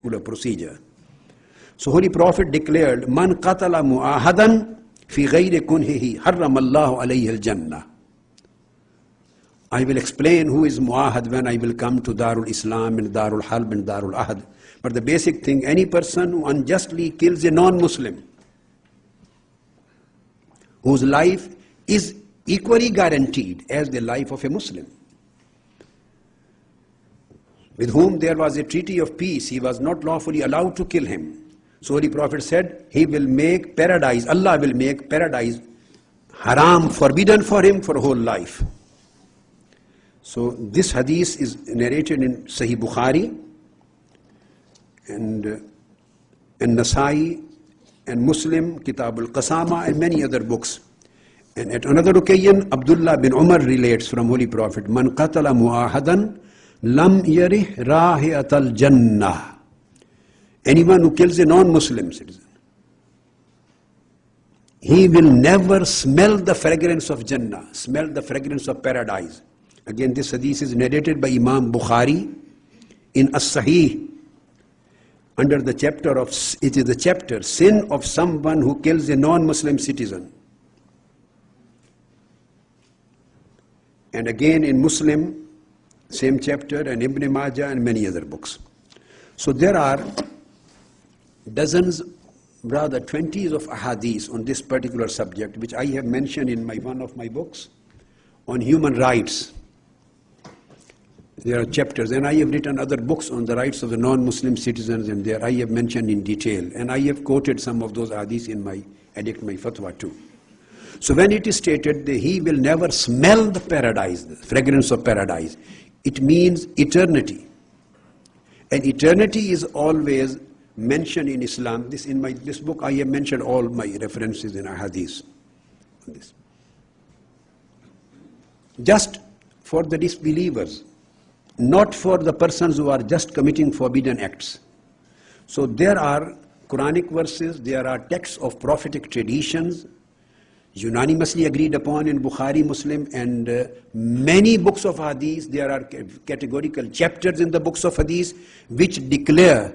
procedure. So Holy Prophet declared, Man qatala mu'ahadan fi ghayri kunhihi harramallahu alayhi al-jannah. I will explain who is mu'ahad when I will come to Darul Islam and Darul Harb and Darul Ahad. But the basic thing, any person who unjustly kills a non-Muslim, whose life is equally guaranteed as the life of a Muslim, with whom there was a treaty of peace, he was not lawfully allowed to kill him. So Holy Prophet said, he will make paradise, Allah will make paradise haram, forbidden for him for whole life. So this hadith is narrated in Sahih Bukhari and Nasai and Muslim, Kitab al-Qasama and many other books. And at another occasion, Abdullah bin Umar relates from Holy Prophet, Man qatala mu'ahadan lam yarih rahiyat al-jannah. Anyone who kills a non-Muslim citizen, he will never smell the fragrance of Jannah, smell the fragrance of paradise. Again, this hadith is narrated by Imam Bukhari in As-Sahih, under the chapter of, it is the chapter, sin of someone who kills a non-Muslim citizen. And again in Muslim, same chapter, and Ibn Majah and many other books. So there are dozens, rather 20s of ahadith on this particular subject, which I have mentioned in one of my books on human rights. There are chapters, and I have written other books on the rights of the non-Muslim citizens, and there I have mentioned in detail, and I have quoted some of those hadiths in my fatwa too. So when it is stated that he will never smell the paradise, the fragrance of paradise, it means eternity. And eternity is always mentioned in Islam. This book I have mentioned all my references in hadiths on this. Just for the disbelievers, not for the persons who are just committing forbidden acts. So there are Quranic verses, there are texts of prophetic traditions, unanimously agreed upon in Bukhari, Muslim, and many books of hadith. There are categorical chapters in the books of hadith which declare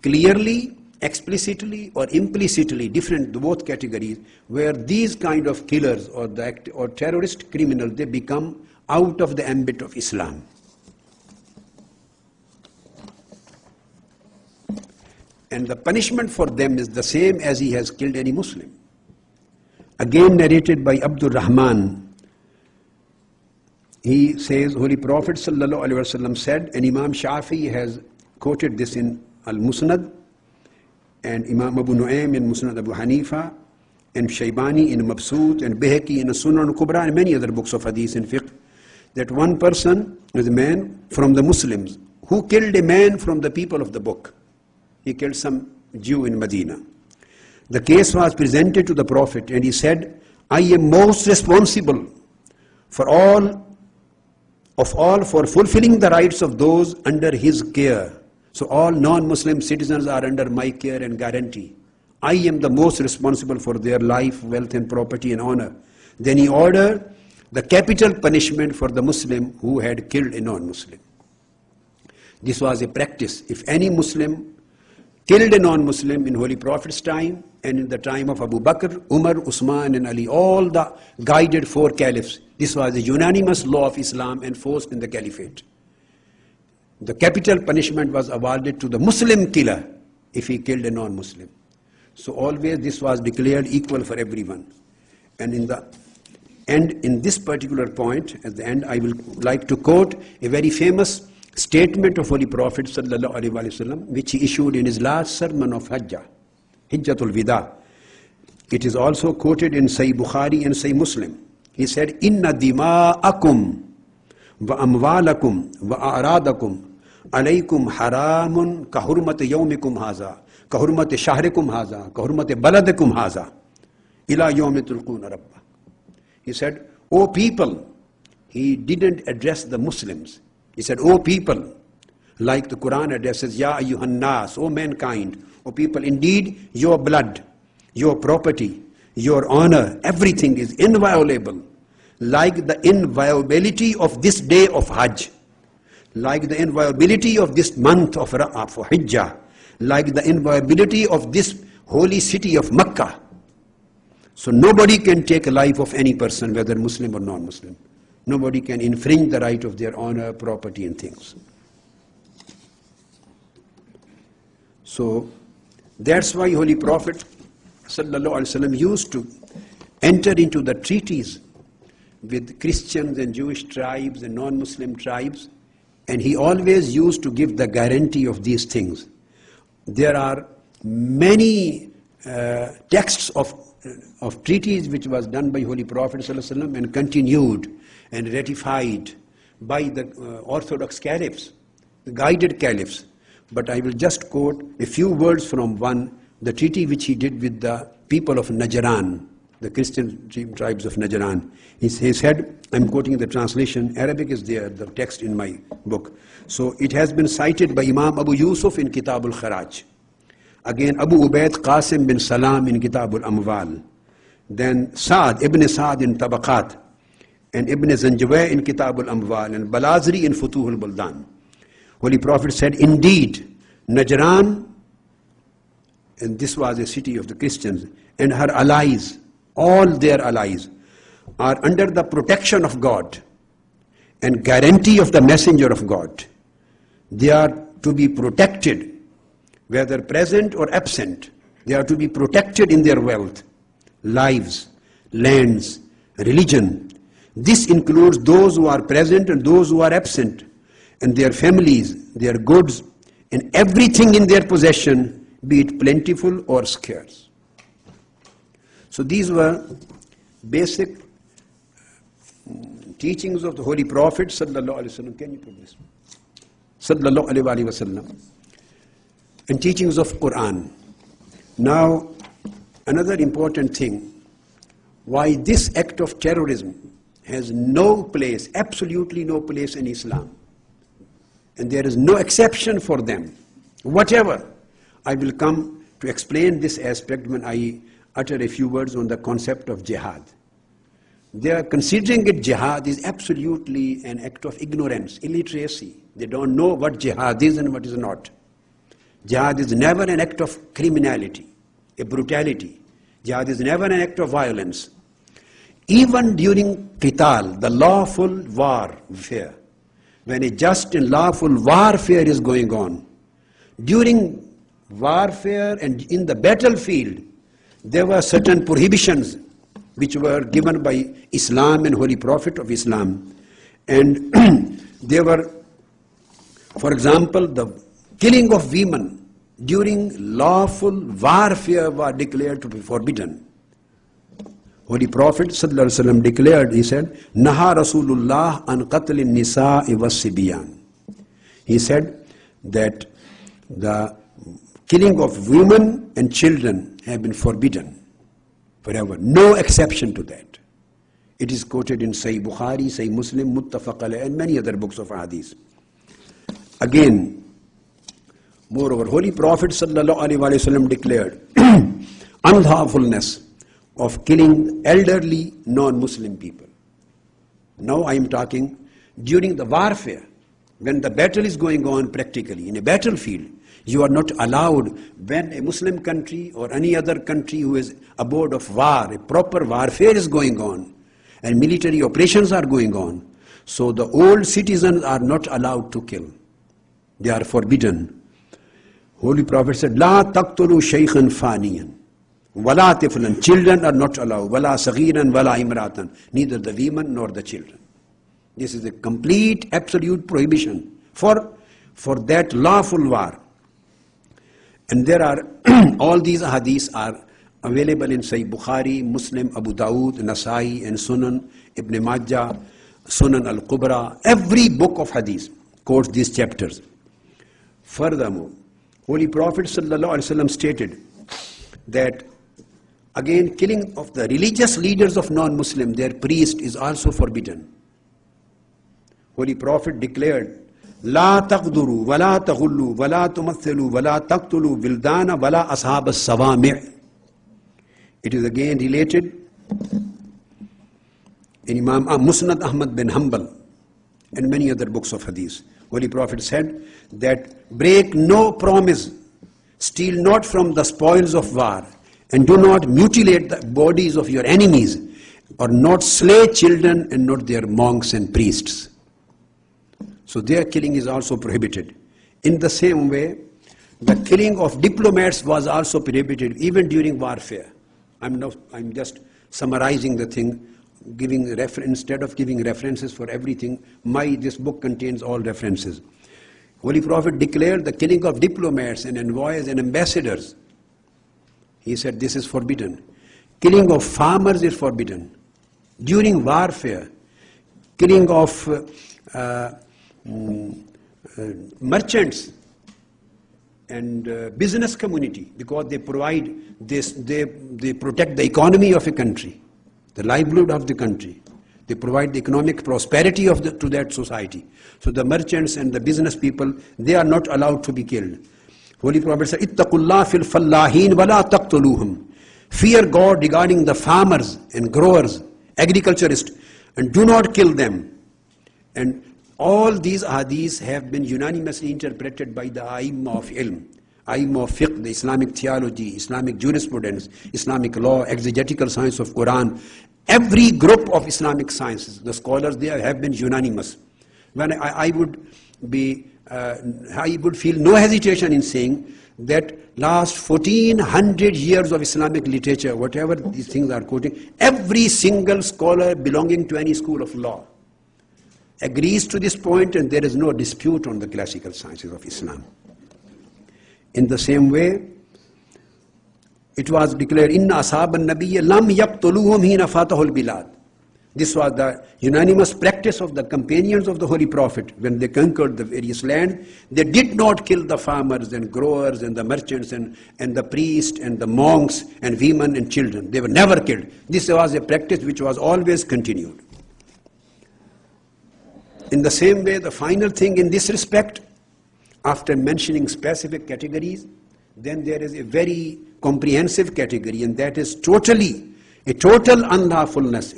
clearly, explicitly or implicitly, different both categories, where these kind of killers or terrorist criminals, they become out of the ambit of Islam. And the punishment for them is the same as he has killed any Muslim. Again narrated by Abdul Rahman, he says, Holy Prophet ﷺ said, and Imam Shafi'i has quoted this in Al-Musnad, and Imam Abu Nu'aym in Musnad Abu Hanifa, and Shaybani in Mabsut, and Bayhaqi in Sunan Kubra, and many other books of hadith and fiqh, that one person is a man from the Muslims who killed a man from the people of the book. He killed some Jew in Medina. The case was presented to the Prophet, and he said, I am most responsible for for fulfilling the rights of those under his care. So all non-Muslim citizens are under my care and guarantee. I am the most responsible for their life, wealth and property and honor. Then he ordered the capital punishment for the Muslim who had killed a non-Muslim. This was a practice. If any Muslim killed a non-Muslim in Holy Prophet's time and in the time of Abu Bakr, Umar, Usman and Ali, all the guided four caliphs, this was a unanimous law of Islam enforced in the caliphate. The capital punishment was awarded to the Muslim killer if he killed a non-Muslim. So always this was declared equal for everyone. And in this particular point, at the end, I will like to quote a very famous statement of Holy Prophet ﷺ, which he issued in his last sermon of Hijjatul Wida. It is also quoted in Sahih Bukhari and Sahih Muslim. He said, Inna dima'akum wa amwalakum wa a'radakum alaykum haramun ka hurmati yawmikum haza, ka hurmati shahrikum haza, ka hurmati baladikum haza, ila yawmi tulquna rabba. He said, O people, he didn't address the Muslims. He said, O people, like the Quran addresses, Ya ayyuhan nas, O mankind, O people, indeed your blood, your property, your honor, everything is inviolable, like the inviolability of this day of Hajj, like the inviolability of this month of Hijjah, like the inviolability of this holy city of Mecca. So nobody can take a life of any person, whether Muslim or non-Muslim. Nobody can infringe the right of their honor, property and things. So that's why Holy Prophet ﷺ used to enter into the treaties with Christians and Jewish tribes and non-Muslim tribes, and he always used to give the guarantee of these things. There are many texts of treaties which was done by Holy Prophet ﷺ and continued and ratified by the Orthodox caliphs, the guided caliphs. But I will just quote a few words from one, the treaty which he did with the people of Najran, the Christian tribes of Najran. He said, I'm quoting the translation, Arabic is there, the text in my book. So it has been cited by Imam Abu Yusuf in Kitab al-Kharaj. Again, Abu Ubaid Qasim bin Salam in Kitab al-Amwal. Then Saad, Ibn Saad in Tabaqat, and Ibn Zanjawai in Kitab al-Amwal, and Balazri in Futuh al-Buldan. Holy Prophet said, indeed, Najran, and this was a city of the Christians, and her allies, all their allies, are under the protection of God and guarantee of the messenger of God. They are to be protected, whether present or absent. They are to be protected in their wealth, lives, lands, religion. This includes those who are present and those who are absent, and their families, their goods, and everything in their possession, be it plentiful or scarce. So these were basic teachings of the Holy Prophet sallallahu alaihi wasallam. Can you put this? Sallallahu alaihi wasallam. And teachings of Quran. Now, another important thing, why this act of terrorism has no place, absolutely no place in Islam. And there is no exception for them. Whatever. I will come to explain this aspect when I utter a few words on the concept of jihad. They are considering it jihad is absolutely an act of ignorance, illiteracy. They don't know what jihad is and what is not. Jihad is never an act of criminality, a brutality. Jihad is never an act of violence. Even during qital, the lawful warfare, when a just and lawful warfare is going on, during warfare and in the battlefield, there were certain prohibitions which were given by Islam and Holy Prophet of Islam. And they were, for example, the killing of women during lawful warfare was declared to be forbidden. Holy Prophet ﷺ declared, he said, Naha Rasulullah an qatl nisa'i was-sibyan. He said that the killing of women and children have been forbidden forever. No exception to that. It is quoted in Sahih Bukhari, Sahih Muslim, Muttafaq alayh, and many other books of hadith. Again, moreover, Holy Prophet ﷺ declared unlawfulness of killing elderly non-Muslim people. Now I am talking during the warfare, when the battle is going on practically, in a battlefield, you are not allowed, when a Muslim country or any other country who is aboard of war, a proper warfare is going on, and military operations are going on, so the old citizens are not allowed to kill. They are forbidden. Holy Prophet said, La taqtulu shaykhan faniyan. Wala tiflan. Children are not allowed. Wala saghiran, wala imratan. Neither the women nor the children. This is a complete, absolute prohibition for that lawful war. And there are, all these hadiths are available in Sahih Bukhari, Muslim, Abu Dawud, Nasai, and Sunan, Ibn Majah, Sunan al-Kubra. Every book of hadith quotes these chapters. Furthermore, Holy Prophet ﷺ stated that, again, killing of the religious leaders of non-Muslim, their priest, is also forbidden. Holy Prophet declared, La taqduru, wala taghullu, wala tumathilu, wala taqtulu, vildana, wala ashab as-sawami'. It is again related in Imam Musnad Ahmad bin Hanbal and many other books of hadith. Holy Prophet said that break no promise Steal not from the spoils of war, and do not mutilate the bodies of your enemies, or not slay children and not their monks and priests. So their killing is also prohibited. In the same way, the killing of diplomats was also prohibited even during warfare. I'm just summarizing the thing, instead of giving references for everything. This book contains all references. Holy Prophet declared the killing of diplomats and envoys and ambassadors. He said this is forbidden. Killing of farmers is forbidden. During warfare, killing of merchants and business community, because they provide this, they protect the economy of a country, the livelihood of the country. They provide the economic prosperity to that society. So the merchants and the business people, they are not allowed to be killed. Holy Prophet said, "Ittaqullah fil fallahin wala taqtuluhum." Fear God regarding the farmers and growers, agriculturists, and do not kill them. And all these hadiths have been unanimously interpreted by the Aimma of Ilm, Aimma of Fiqh, the Islamic theology, Islamic jurisprudence, Islamic law, exegetical science of Quran. Every group of Islamic sciences, the scholars there have been unanimous. When I would feel no hesitation in saying that last 1400 years of Islamic literature, whatever these things are quoting, every single scholar belonging to any school of law agrees to this point, and there is no dispute on the classical sciences of Islam. In the same way, it was declared, "Inna ashab an-nabiyya lam yaqtuluhum hina fatahul bilad." This was the unanimous practice of the companions of the Holy Prophet. When they conquered the various lands, they did not kill the farmers and growers and the merchants and the priests and the monks and women and children. They were never killed. This was a practice which was always continued. In the same way, the final thing in this respect, after mentioning specific categories, then there is a very comprehensive category, and that is a total unlawfulness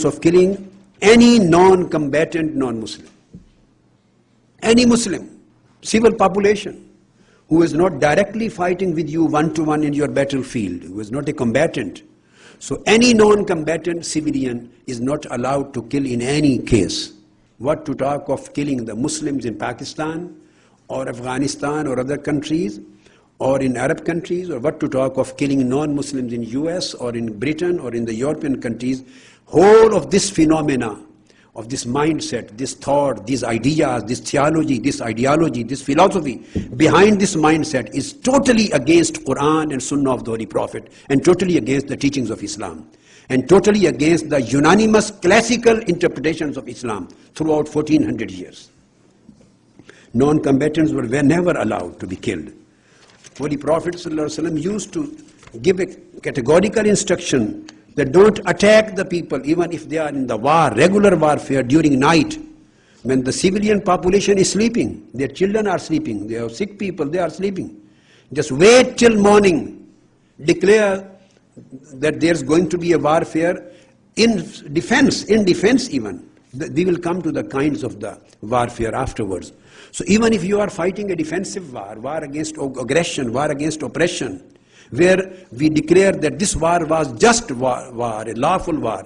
of killing any non-combatant non-Muslim. Any Muslim, civil population, who is not directly fighting with you one-to-one in your battlefield, who is not a combatant. So any non-combatant civilian is not allowed to kill in any case. What to talk of killing the Muslims in Pakistan or Afghanistan or other countries or in Arab countries, or what to talk of killing non-Muslims in US or in Britain or in the European countries. Whole of this phenomena, of this mindset, this thought, these ideas, this theology, this ideology, this philosophy behind this mindset is totally against Quran and Sunnah of the Holy Prophet, and totally against the teachings of Islam, and totally against the unanimous classical interpretations of Islam throughout 1400 years. Non-combatants were never allowed to be killed. Holy Prophet ﷺ used to give a categorical instruction that don't attack the people even if they are in the war, regular warfare during night, when the civilian population is sleeping, their children are sleeping, they have sick people, they are sleeping. Just wait till morning, declare that there's going to be a warfare in defense even. We will come to the kinds of the warfare afterwards. So even if you are fighting a defensive war against aggression, war against oppression, where we declare that this war was just war, a lawful war,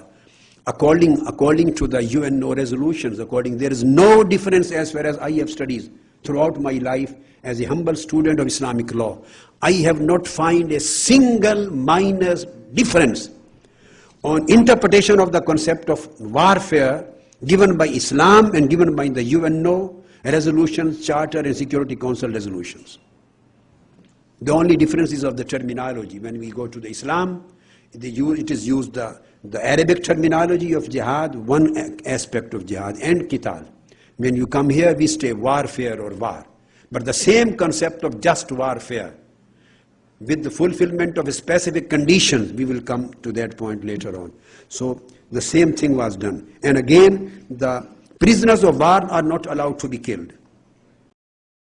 according to the UNO resolutions, there is no difference as far as I have studied throughout my life as a humble student of Islamic law. I have not found a single minor difference on interpretation of the concept of warfare given by Islam and given by the UNO resolutions, Charter and Security Council resolutions. The only difference is of the terminology. When we go to the Islam, it is used the Arabic terminology of jihad, one aspect of jihad, and qital. When you come here, we say warfare or war. But the same concept of just warfare, with the fulfillment of specific conditions, we will come to that point later on. So the same thing was done. And again, the prisoners of war are not allowed to be killed.